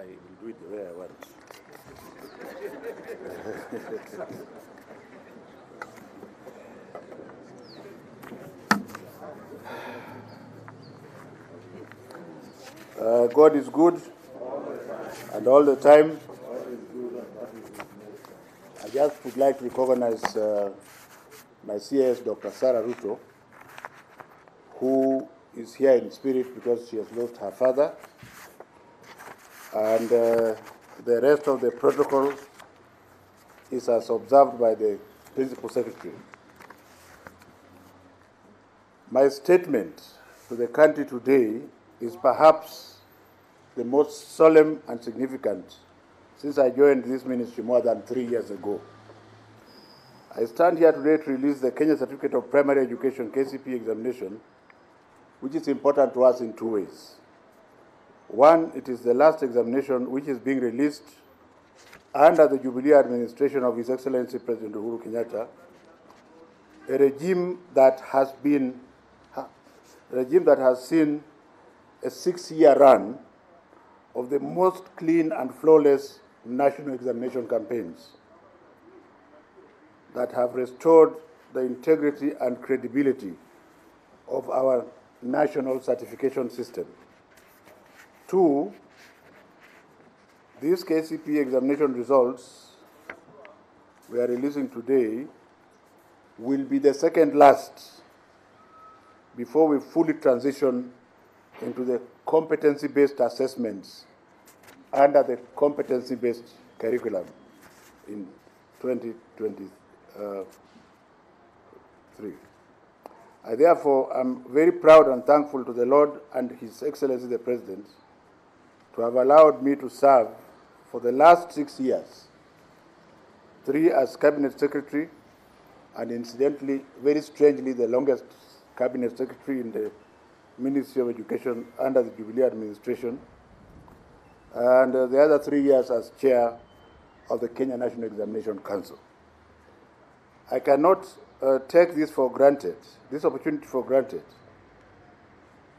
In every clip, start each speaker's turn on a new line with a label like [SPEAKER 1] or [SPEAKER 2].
[SPEAKER 1] I will do it the way I want. God is good, and all the time. I just would like to recognize my CAS, Dr. Sarah Ruto, who is here in spirit because she has lost her father, and the rest of the protocol is as observed by the Principal Secretary. My statement to the country today is perhaps the most solemn and significant since I joined this ministry more than 3 years ago. I stand here today to release the Kenya Certificate of Primary Education KCPE examination, which is important to us in two ways. One, it is the last examination which is being released under the Jubilee administration of His Excellency President Uhuru Kenyatta, a regime that has seen a 6-year run of the most clean and flawless national examination campaigns that have restored the integrity and credibility of our national certification system. Two, these KCPE examination results we are releasing today will be the second last before we fully transition into the competency-based assessments under the competency-based curriculum in 2023. I therefore am very proud and thankful to the Lord and His Excellency the President to have allowed me to serve for the last 6 years, 3 as Cabinet Secretary, and incidentally, very strangely, the longest Cabinet Secretary in the Ministry of Education under the Jubilee administration, and the other 3 years as Chair of the Kenya National Examination Council. I cannot take this for granted, this opportunity for granted.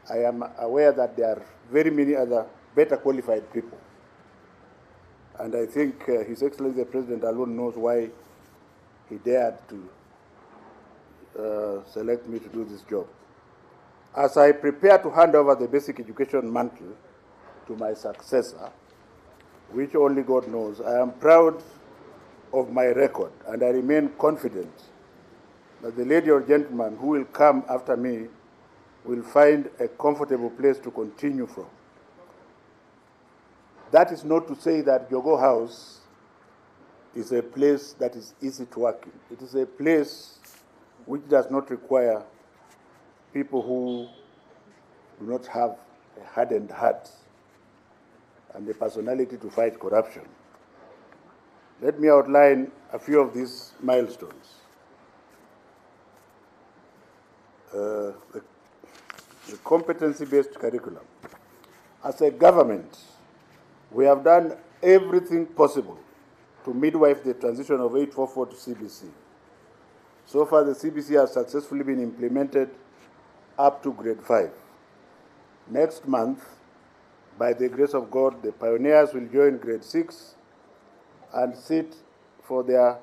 [SPEAKER 1] I am aware that there are very many other better qualified people, and I think His Excellency the President alone knows why he dared to select me to do this job. As I prepare to hand over the basic education mantle to my successor, which only God knows, I am proud of my record, and I remain confident that the lady or gentleman who will come after me will find a comfortable place to continue from. That is not to say that Jogo House is a place that is easy to work in. It is a place which does not require people who do not have a hardened heart and the personality to fight corruption. Let me outline a few of these milestones. The competency-based curriculum. As a government, we have done everything possible to midwife the transition of 844 to CBC. So far, the CBC has successfully been implemented up to grade 5. Next month, by the grace of God, the pioneers will join grade 6 and sit for their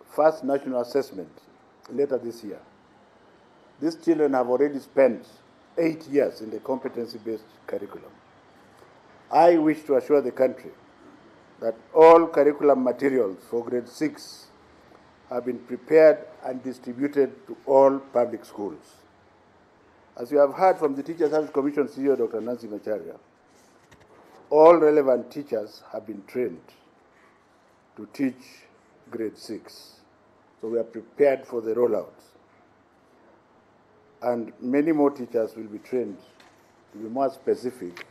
[SPEAKER 1] first national assessment later this year. These children have already spent 8 years in the competency-based curriculum. I wish to assure the country that all curriculum materials for grade 6 have been prepared and distributed to all public schools. As you have heard from the Teacher Service Commission CEO, Dr. Nancy Macharia, all relevant teachers have been trained to teach grade 6. So we are prepared for the rollout. And many more teachers will be trained. To be more specific,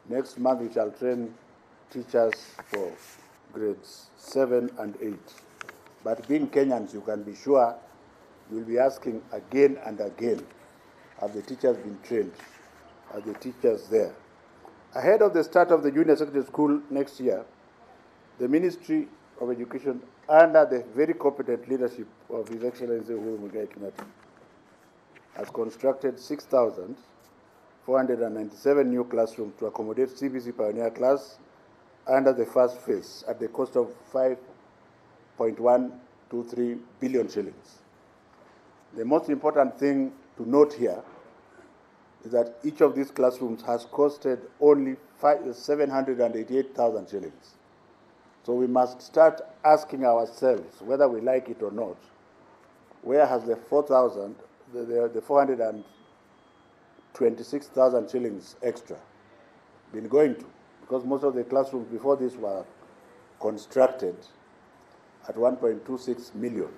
[SPEAKER 1] next month we shall train teachers for grades 7 and 8. But being Kenyans, you can be sure you'll be asking again and again, have the teachers been trained? Are the teachers there? Ahead of the start of the junior secondary school next year, the Ministry of Education, under the very competent leadership of His Excellency Uhuru Kenyatta, has constructed 6,000 497 new classrooms to accommodate CBC Pioneer class under the first phase at the cost of 5.123 billion shillings. The most important thing to note here is that each of these classrooms has costed only 788,000 shillings. So we must start asking ourselves, whether we like it or not, where has the 426,000 shillings extra been going to? Because most of the classrooms before this were constructed at 1.26 million.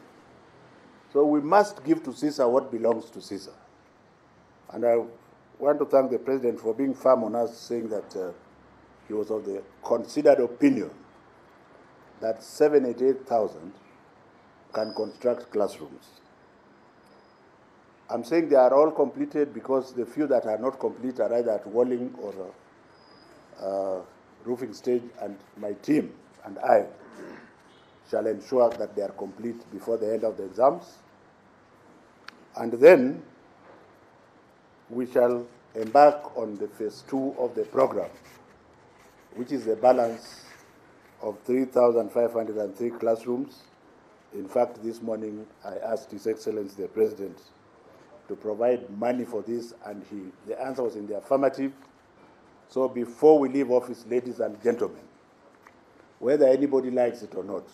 [SPEAKER 1] So we must give to Caesar what belongs to Caesar. And I want to thank the President for being firm on us, saying that he was of the considered opinion that 788,000 can construct classrooms. I'm saying they are all completed because the few that are not complete are either at walling or roofing stage, and my team and I shall ensure that they are complete before the end of the exams. And then we shall embark on the phase 2 of the program, which is the balance of 3,503 classrooms. In fact, this morning I asked His Excellency the President to provide money for this, and the answer was in the affirmative. So before we leave office, ladies and gentlemen, whether anybody likes it or not,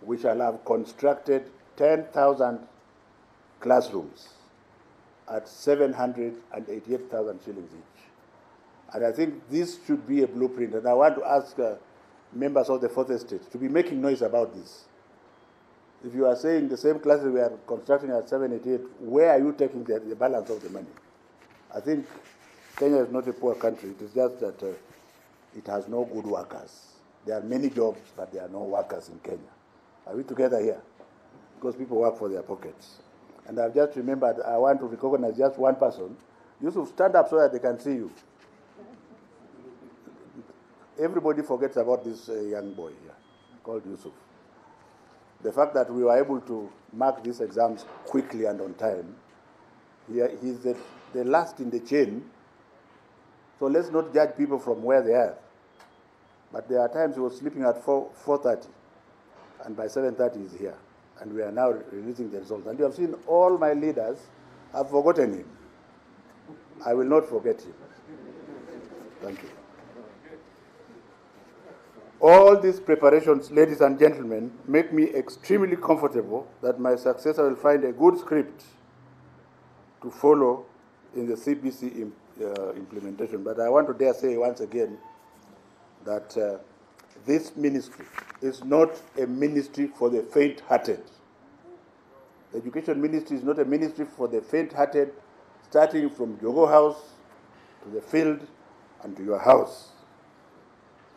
[SPEAKER 1] we shall have constructed 10,000 classrooms at 788,000 shillings each. And I think this should be a blueprint. And I want to ask members of the fourth estate to be making noise about this. If you are saying the same classes we are constructing at 788, where are you taking the balance of the money? I think Kenya is not a poor country. It is just that it has no good workers. There are many jobs, but there are no workers in Kenya. Are we together here? Because people work for their pockets. And I've just remembered, I want to recognize just one person. Yusuf, stand up so that they can see you. Everybody forgets about this young boy here called Yusuf. The fact that we were able to mark these exams quickly and on time, he's the last in the chain. So let's not judge people from where they are. But there are times he was sleeping at 4:30, and by 7:30 he's here. And we are now releasing the results. And you have seen all my leaders have forgotten him. I will not forget him. Thank you. All these preparations, ladies and gentlemen, make me extremely comfortable that my successor will find a good script to follow in the CBC implementation. But I want to dare say once again that this ministry is not a ministry for the faint-hearted. The education ministry is not a ministry for the faint-hearted, starting from Jogo House to the field and to your house.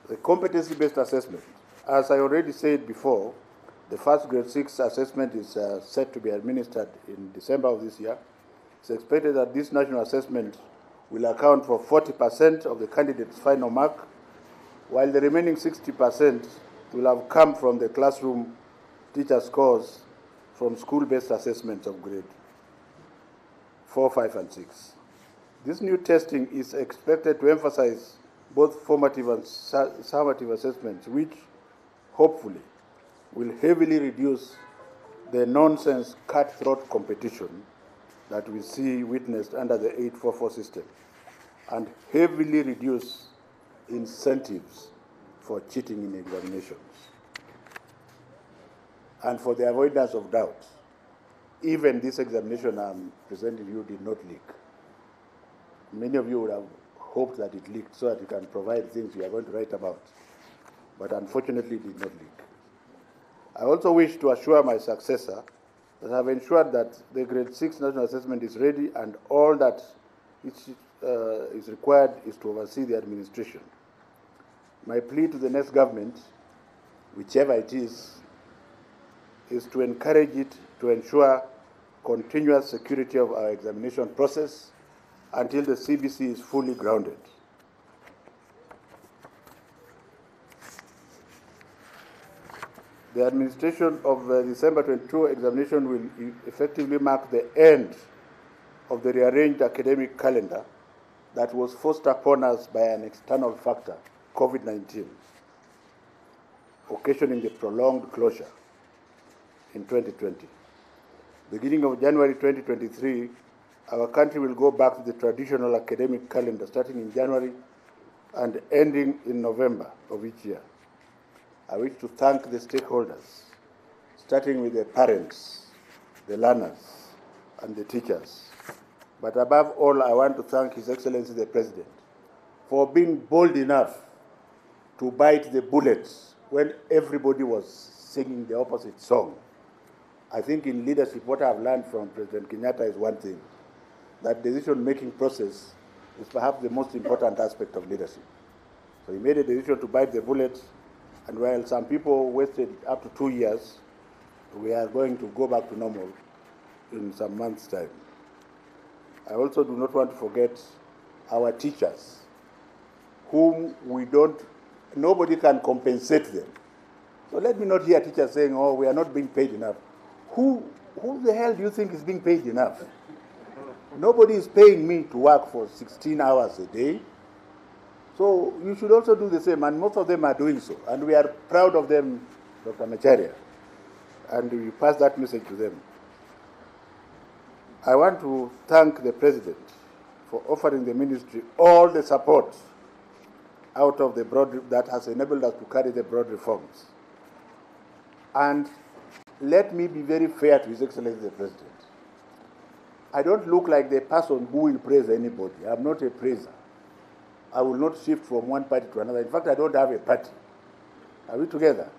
[SPEAKER 1] The competency-based assessment, as I already said before, the first grade 6 assessment is set to be administered in December of this year. It's expected that this national assessment will account for 40% of the candidate's final mark, while the remaining 60% will have come from the classroom teacher scores from school-based assessments of grade 4, 5, and 6. This new testing is expected to emphasize both formative and summative assessments, which hopefully will heavily reduce the nonsense cutthroat competition that we see witnessed under the 844 system, and heavily reduce incentives for cheating in examinations. And for the avoidance of doubt, even this examination I'm presenting you did not leak. Many of you would have hoped that it leaked so that you can provide things you are going to write about, but unfortunately it did not leak. I also wish to assure my successor that I have ensured that the grade 6 national assessment is ready, and all that is required is to oversee the administration. My plea to the next government, whichever it is to encourage it to ensure continuous security of our examination process until the CBC is fully grounded. The administration of the December 22 examination will effectively mark the end of the rearranged academic calendar that was forced upon us by an external factor, COVID-19, occasioning the prolonged closure in 2020. Beginning of January 2023, our country will go back to the traditional academic calendar starting in January and ending in November of each year. I wish to thank the stakeholders, starting with the parents, the learners, and the teachers. But above all, I want to thank His Excellency the President for being bold enough to bite the bullet when everybody was singing the opposite song. I think in leadership, what I've learned from President Kenyatta is one thing, that decision-making process is perhaps the most important aspect of leadership. So he made a decision to bite the bullet, and while some people wasted up to 2 years, we are going to go back to normal in some months' time. I also do not want to forget our teachers, whom nobody can compensate them. So let me not hear teachers saying, oh, we are not being paid enough. Who the hell do you think is being paid enough? Nobody is paying me to work for 16 hours a day. So you should also do the same, and most of them are doing so. And we are proud of them, Dr. Macharia, and we pass that message to them. I want to thank the President for offering the ministry all the support out of the broad that has enabled us to carry the broad reforms. And let me be very fair to His Excellency the President. I don't look like the person who will praise anybody. I'm not a praiser. I will not shift from one party to another. In fact, I don't have a party. Are we together?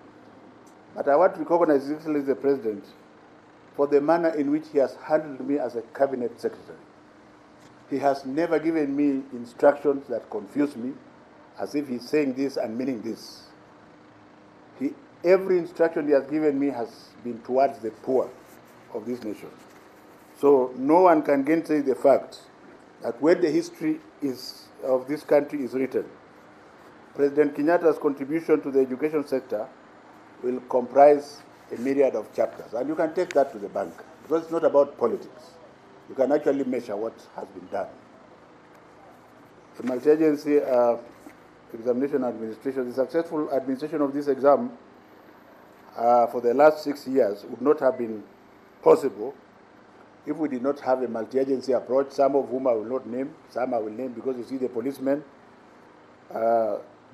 [SPEAKER 1] But I want to recognize His Excellency the President for the manner in which he has handled me as a cabinet secretary. He has never given me instructions that confuse me, as if he's saying this and meaning this. Every instruction he has given me has been towards the poor of this nation. So no one can gainsay the fact that when the history of this country is written, President Kenyatta's contribution to the education sector will comprise a myriad of chapters. And you can take that to the bank, because it's not about politics. You can actually measure what has been done. The multi-agency examination administration, the successful administration of this exam for the last 6 years would not have been possible if we did not have a multi-agency approach, some of whom I will not name, some I will name because you see the policemen.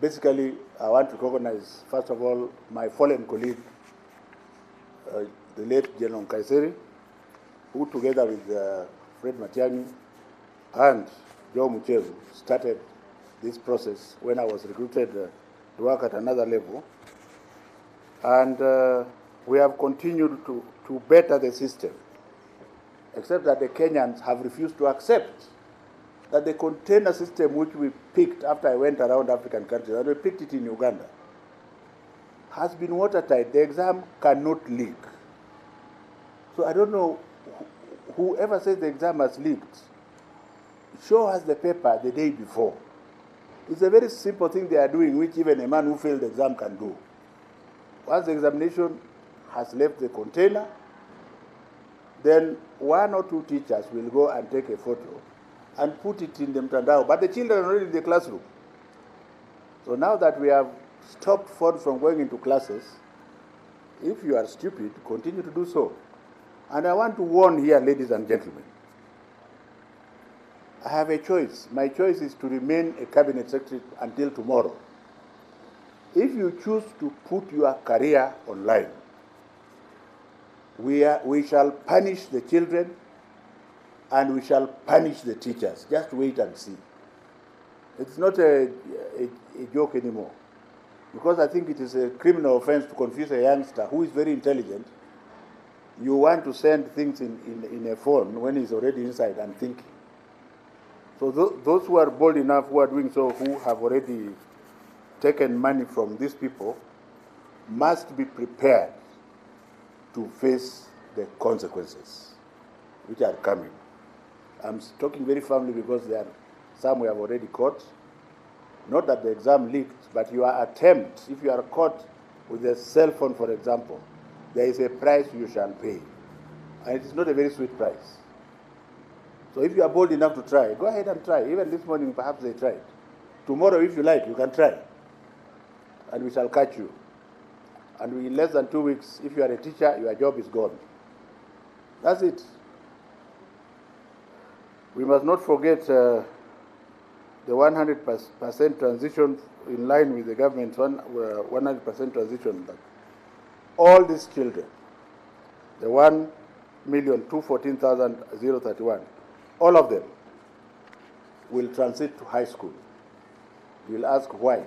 [SPEAKER 1] Basically, I want to recognize, first of all, my fallen colleague, the late General Kaiseri, who together with Fred Matiang'i and Joe Mucheru started this process when I was recruited to work at another level. And we have continued to better the system, except that the Kenyans have refused to accept that the container system which we picked after I went around African countries, and we picked it in Uganda, has been watertight. The exam cannot leak. So I don't know, whoever says the exam has leaked, show us the paper the day before. It's a very simple thing they are doing, which even a man who failed the exam can do. Once the examination has left the container, then 1 or 2 teachers will go and take a photo and put it in the mtandao. But the children are already in the classroom. So now that we have stopped phones from going into classes, if you are stupid, continue to do so. And I want to warn here, ladies and gentlemen, I have a choice. My choice is to remain a cabinet secretary until tomorrow. If you choose to put your career online, we shall punish the children and we shall punish the teachers. Just wait and see. It's not a joke anymore, because I think it is a criminal offense to confuse a youngster who is very intelligent. You want to send things in a phone when he's already inside and thinking. So those who are bold enough, who are doing so, who have already taken money from these people, must be prepared to face the consequences which are coming. I'm talking very firmly because there are some we have already caught. Not that the exam leaked, but your attempt, if you are caught with a cell phone, for example, there is a price you shall pay. And it is not a very sweet price. So if you are bold enough to try, go ahead and try. Even this morning, perhaps they tried. Tomorrow, if you like, you can try. And we shall catch you. And in less than 2 weeks, if you are a teacher, your job is gone. That's it. We must not forget the 100% transition in line with the government's 100% transition. That all these children, the 1,214,031, all of them will transit to high school. You will ask why.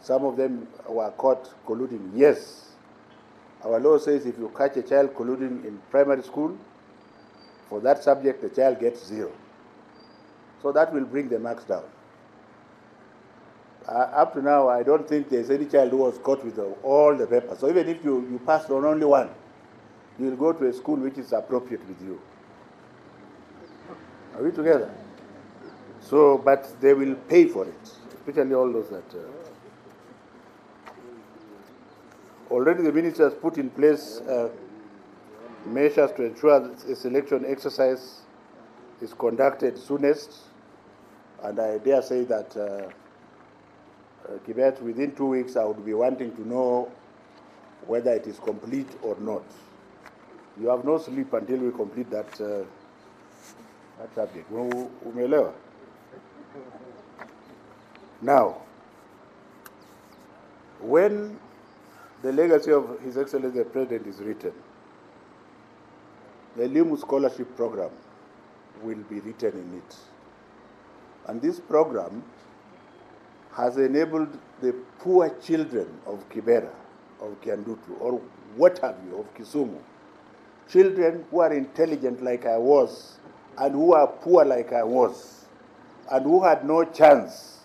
[SPEAKER 1] Some of them were caught colluding. Yes, our law says if you catch a child colluding in primary school, for that subject the child gets 0. So that will bring the marks down. Up to now, I don't think there's any child who was caught with all the papers. So even if you passed on only one, you will go to a school which is appropriate with you. Are we together? So, but they will pay for it, especially all those that... already the minister has put in place measures to ensure that a selection exercise is conducted soonest, and I dare say that Kibet, within 2 weeks, I would be wanting to know whether it is complete or not. You have no sleep until we complete that subject. Umeelewa? Now, when the legacy of His Excellency the President is written, the LIMU scholarship program will be written in it. And this program has enabled the poor children of Kibera, of Kiandutu, or what have you, of Kisumu, children who are intelligent like I was, and who are poor like I was, and who had no chance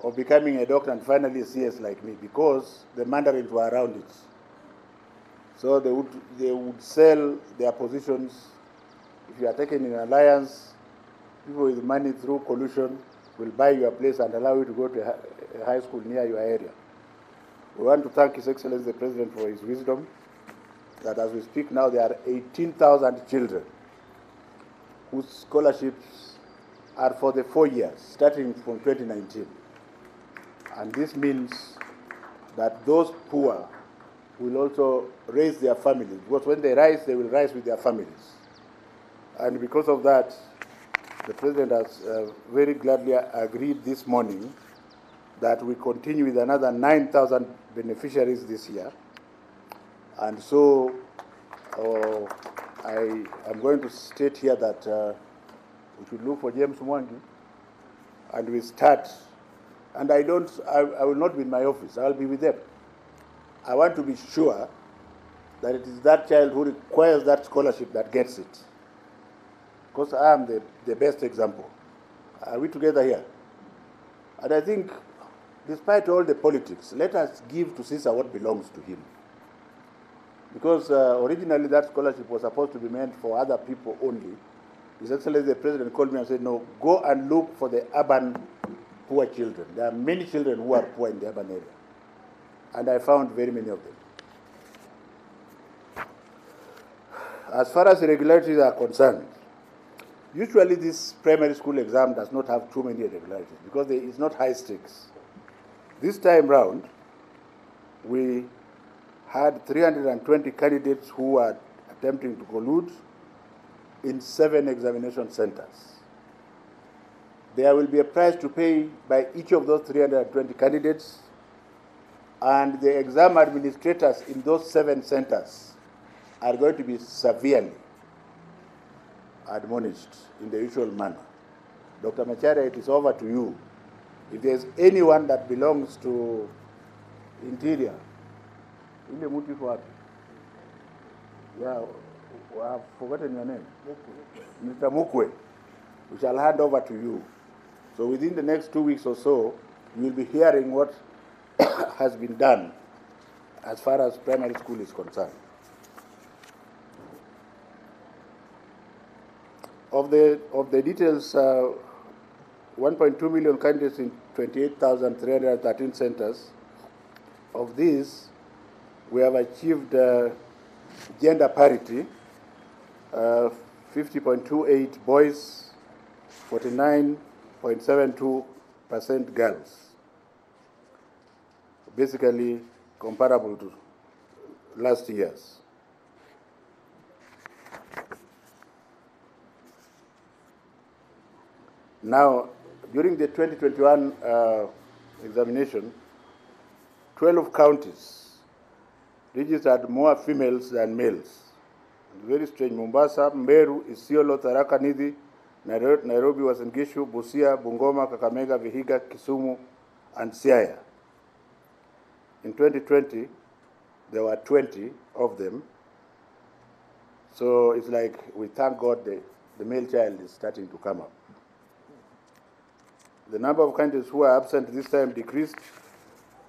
[SPEAKER 1] of becoming a doctor and finally a CS like me, because the mandarins were around it. So they would sell their positions. If you are taken in alliance, people with money through collusion will buy your place and allow you to go to a high school near your area. We want to thank His Excellency the President for his wisdom, that as we speak now, there are 18,000 children whose scholarships are for the 4 years, starting from 2019. And this means that those poor will also raise their families, because when they rise, they will rise with their families. And because of that, the President has very gladly agreed this morning that we continue with another 9,000 beneficiaries this year. And so I am going to state here that we should look for James Mwangi, and we start. And I will not be in my office, I will be with them. I want to be sure that it is that child who requires that scholarship that gets it. Because I am the best example. Are we together here? And I think, despite all the politics, let us give to Caesar what belongs to him. Because originally that scholarship was supposed to be meant for other people only. His Excellency the President called me and said, no, go and look for the urban poor children. There are many children who are poor in the urban area. And I found very many of them. As far as irregularities are concerned, usually this primary school exam does not have too many irregularities because it's not high stakes. This time round, we had 320 candidates who were attempting to collude in 7 examination centers. There will be a price to pay by each of those 320 candidates, and the exam administrators in those 7 centers are going to be severely admonished in the usual manner. Dr. Macharia, it is over to you. If there's anyone that belongs to Interior, yeah, I've forgotten your name. Mr. Mukwe. We shall hand over to you. So within the next 2 weeks or so, you will be hearing what has been done as far as primary school is concerned. Of the details, 1.2 million candidates in 28,313 centers. Of these, we have achieved gender parity. 50.28 boys, 49.72% girls. Basically comparable to last year's. Now, during the 2021 examination, 12 counties registered more females than males. Very strange. Mombasa, Meru, Isiolo, Tharaka Nithi, Nairobi, Uasin Gishu, Busia, Bungoma, Kakamega, Vihiga, Kisumu, and Siaya. In 2020, there were 20 of them. So it's like we thank God the male child is starting to come up. The number of candidates who are absent this time decreased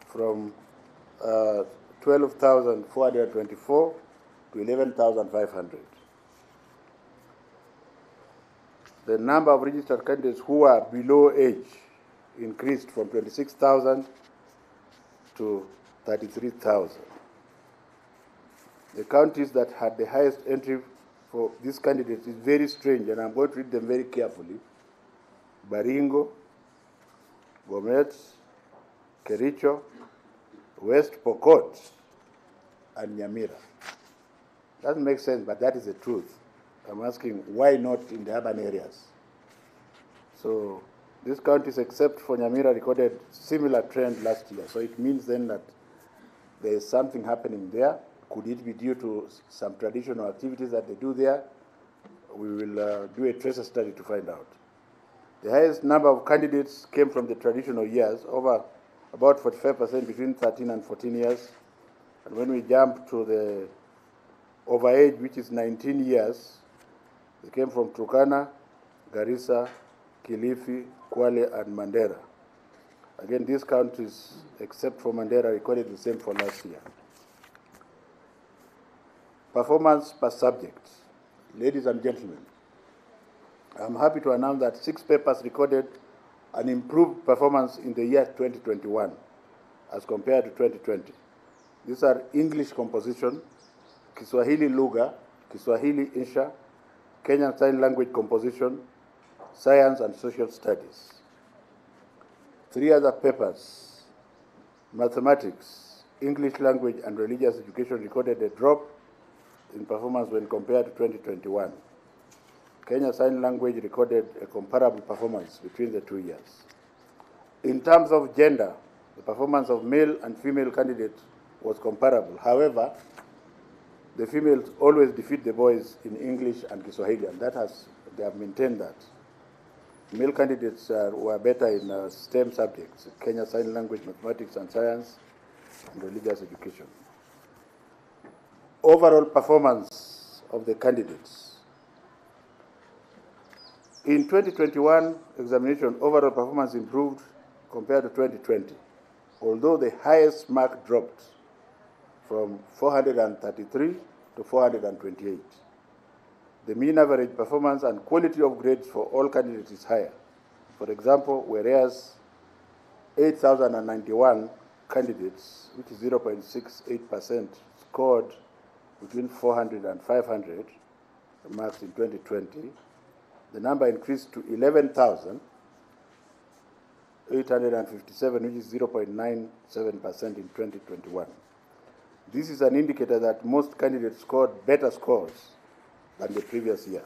[SPEAKER 1] from 12,424 to 11,500. The number of registered candidates who are below age increased from 26,000 to 33,000. The counties that had the highest entry for these candidates is very strange, and I'm going to read them very carefully. Baringo, Bomet, Kericho, West Pokot, and Nyamira. Doesn't make sense, but that is the truth. I'm asking, why not in the urban areas? So these counties, except for Nyamira, recorded similar trend last year. So it means then that there is something happening there. Could it be due to some traditional activities that they do there? We will do a tracer study to find out. The highest number of candidates came from the traditional years, over about 45% between 13 and 14 years. And when we jump to the overage, which is 19 years, they came from Turkana, Garissa, Kilifi, Kwale, and Mandera. Again, these counties, except for Mandera, recorded the same for last year. Performance per subject. Ladies and gentlemen, I'm happy to announce that 6 papers recorded an improved performance in the year 2021 as compared to 2020. These are English composition, Kiswahili Lugha, Kiswahili Insha, Kenyan Sign Language composition, Science and Social Studies. 3 other papers, Mathematics, English Language and Religious Education, recorded a drop in performance when compared to 2021. Kenya Sign Language recorded a comparable performance between the 2 years. In terms of gender, the performance of male and female candidates was comparable. However, the females always defeat the boys in English and Kiswahili, and they have maintained that. Male candidates were better in STEM subjects, Kenya Sign Language, Mathematics and Science, and Religious Education. Overall performance of the candidates. In 2021 examination, overall performance improved compared to 2020, although the highest mark dropped from 433 to 428. The mean average performance and quality of grades for all candidates is higher. For example, whereas 8,091 candidates, which is 0.68%, scored between 400 and 500 marks in 2020, the number increased to 11,857, which is 0.97% in 2021. This is an indicator that most candidates scored better scores than the previous year.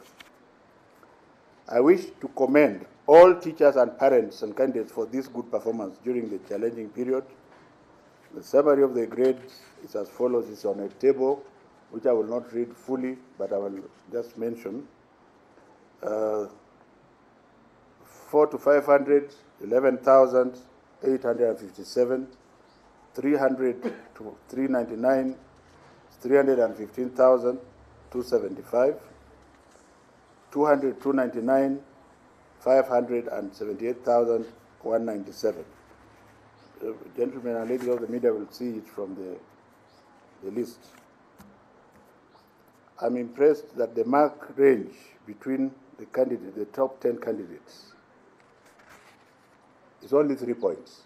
[SPEAKER 1] I wish to commend all teachers and parents and candidates for this good performance during the challenging period. The summary of the grades is as follows. It's on a table, which I will not read fully, but I will just mention. 4 to 500, 11,857, 300 to 399, 315,275, 200 to 299, 578,197. Gentlemen and ladies of the media will see it from the list. I'm impressed that the mark range between the candidates, the top 10 candidates, is only 3 points.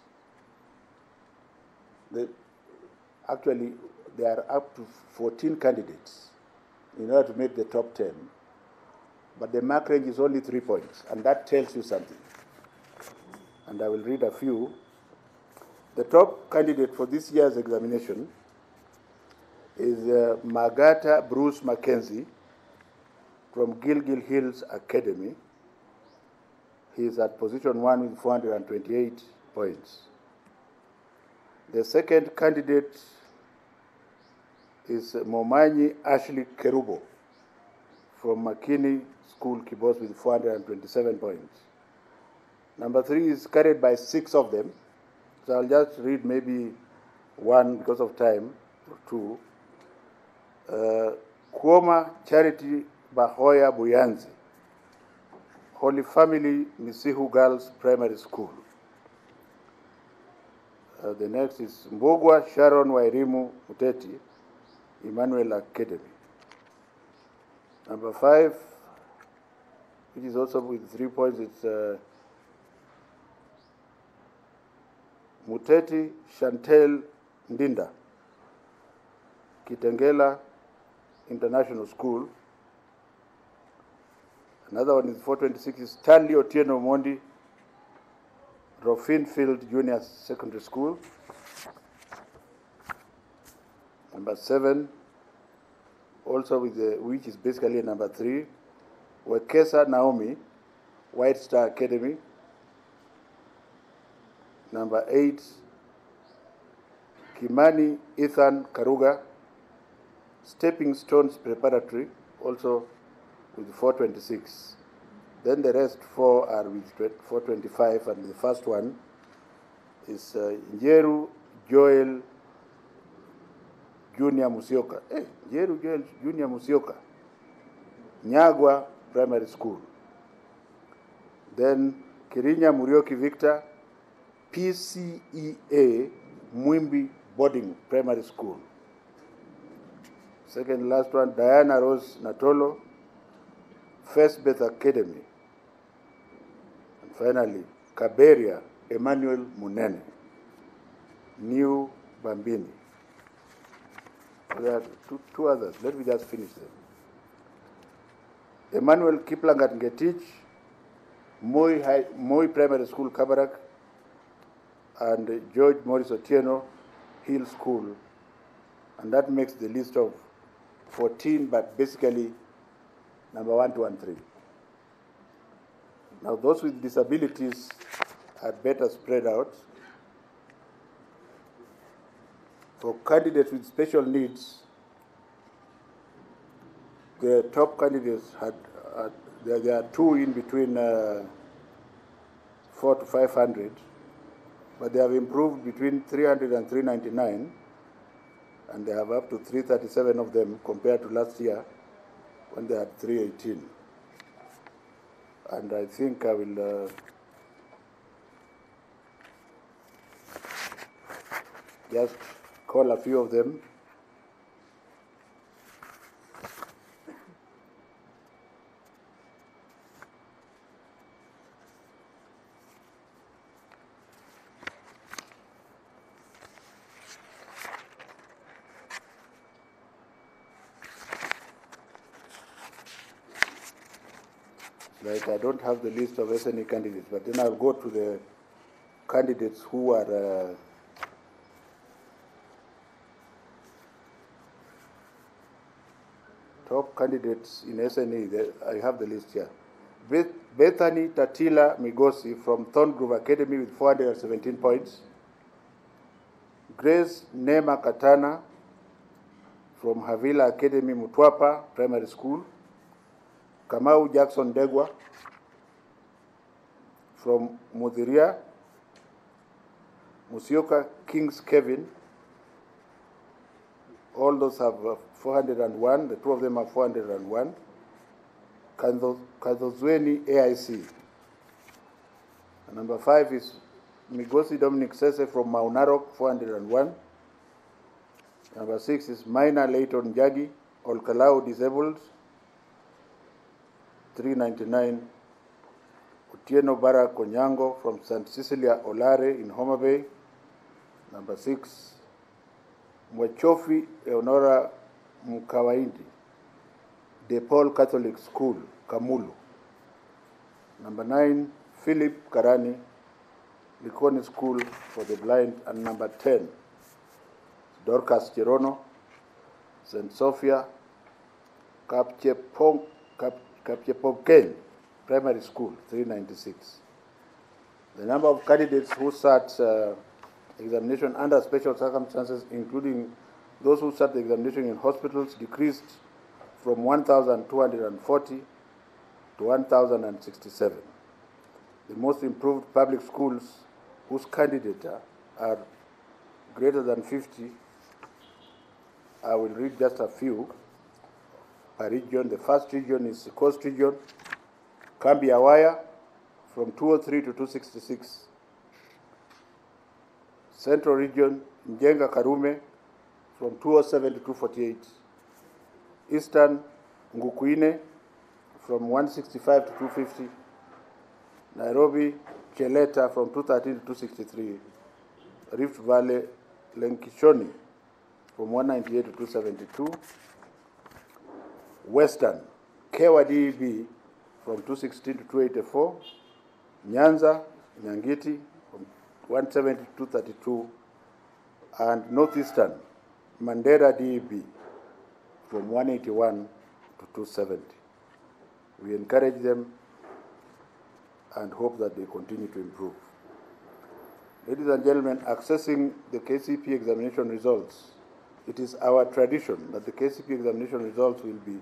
[SPEAKER 1] Actually, there are up to 14 candidates in order to make the top 10. but the mark range is only 3 points, and that tells you something. And I will read a few. The top candidate for this year's examination is Magata Bruce Mackenzie from Gilgil Hills Academy. He is at position 1 with 428 points. The second candidate is Momanyi Ashley Kerubo from Makini School, Kibos, with 427 points. Number 3 is carried by 6 of them. So I'll just read maybe one because of time, or 2. Kuoma Charity Bahoya Buyanzi, Holy Family Misihu Girls Primary School. The next is Mbogwa Sharon Wairimu Muteti, Emmanuel Academy. Number 5, which is also with 3 points, it's Muteti Chantel Ndinda, Kitengela International School. Another one is 426 is Stanley Otieno Mondi, Rofinfield Junior Secondary School. Number 7, also with which is basically number 3, Wekesa Naomi, White Star Academy. Number 8, Kimani Ethan Karuga, Stepping Stones Preparatory, also with 426. Then the rest 4 are with 425, and the first one is Njeru Joel Junior Musioka. Njeru Joel Junior Musioka, Nyagwa Primary School. Then Kirinya Murioki Victor, PCEA Mwimbi Boarding Primary School. Second last one, Diana Rose Natolo, First Beth Academy. And finally, Kaberia Emmanuel Munene, New Bambini. There are two others. Let me just finish them. Emmanuel Kiplangat Ngetich, Moi Primary School, Kabarak, and George Morris Otieno Hill School. And that makes the list of 14, but basically number 1, 2, and 3. Now, those with disabilities are better spread out. For candidates with special needs, the top candidates there are 2 in between 4 to 500, but they have improved between 300 and 399, and they have up to 337 of them compared to last year when they had 318. And I think I will just call a few of them. Like, I don't have the list of SNE candidates, but then I'll go to the candidates who are top candidates in SNE. I have the list here. Bethany Tatila Migosi from Thorngrove Academy with 417 points. Grace Nema Katana from Havila Academy, Mutwapa Primary School. Kamau Jackson Degwa from Mudhiria. Musioka Kings Kevin. All those have 401. The 2 of them have 401. Kazozweni AIC. And number 5 is Migosi Dominic Sese from Maunarok, 401. Number 6 is Minor Leighton Jagi, Olkalau Disabled, 399. Utieno Bara Konyango from St. Cecilia Olare in Homa Bay. Number 6. Mwechofi Leonora Mukawaindi, De Paul Catholic School, Kamulu. Number 9, Philip Karani, Likoni School for the Blind. And number 10, Dorcas Cherono, St. Sophia, Kapchepongken Primary School, 396. The number of candidates who sat examination under special circumstances, including those who sat the examination in hospitals, decreased from 1,240 to 1,067. The most improved public schools whose candidates are greater than 50, I will read just a few per region. The first region is the Coast Region, Kambi Awaya from 203 to 266. Central Region, Njenga Karume from 207 to 248. Eastern, Ngukuine from 165 to 250. Nairobi, Cheleta from 213 to 263. Rift Valley, Lenkishoni from 198 to 272. Western, Kewa DEB from 216 to 284. Nyanza, Nyangiti from 170 to 232. And Northeastern, Mandera DEB from 181 to 270. We encourage them and hope that they continue to improve. Ladies and gentlemen, accessing the KCPE examination results, it is our tradition that the KCPE examination results will be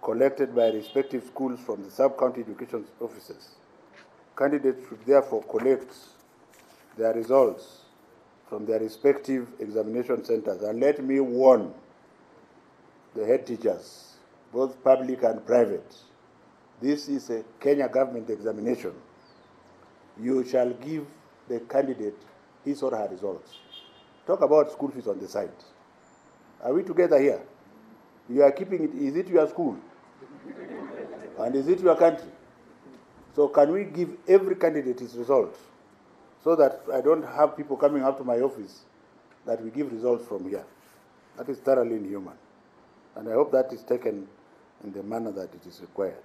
[SPEAKER 1] collected by respective schools from the sub-county education offices. Candidates should therefore collect their results from their respective examination centers. And let me warn the head teachers, both public and private, this is a Kenya government examination. You shall give the candidate his or her results. Talk about school fees on the side. Are we together here? You are keeping it, is it your school? And is it your country? So can we give every candidate his results so that I don't have people coming up to my office that we give results from here? That is thoroughly inhuman. And I hope that is taken in the manner that it is required.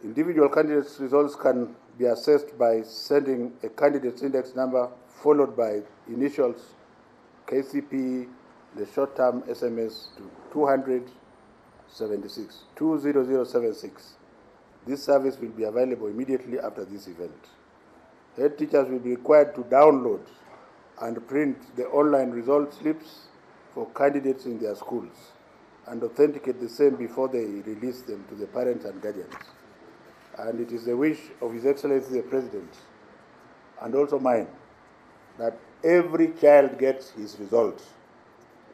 [SPEAKER 1] Individual candidates' results can be assessed by sending a candidate's index number followed by initials, KCPE, the short-term SMS to 20076. This service will be available immediately after this event. Head teachers will be required to download and print the online result slips for candidates in their schools and authenticate the same before they release them to the parents and guardians. And it is the wish of His Excellency the President, and also mine, that every child gets his results.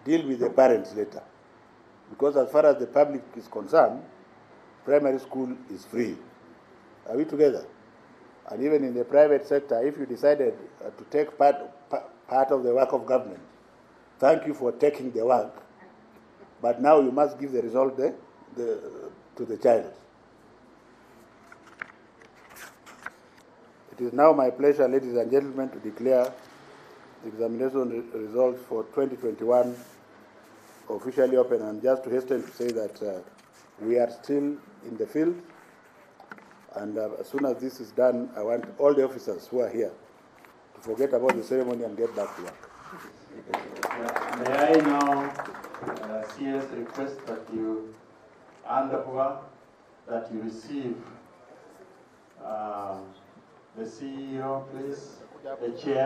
[SPEAKER 1] Deal with the parents later. Because as far as the public is concerned, primary school is free. Are we together? And even in the private sector, if you decided to take part of the work of government, thank you for taking the work, but now you must give the result to the child. It is now my pleasure, ladies and gentlemen, to declare the examination results for 2021 officially open. And just to hasten to say that we are still in the field, and as soon as this is done, I want all the officers who are here to forget about the ceremony and get back to work.
[SPEAKER 2] May I now seriously request that you hand over, that you receive the CEO, please, the chair.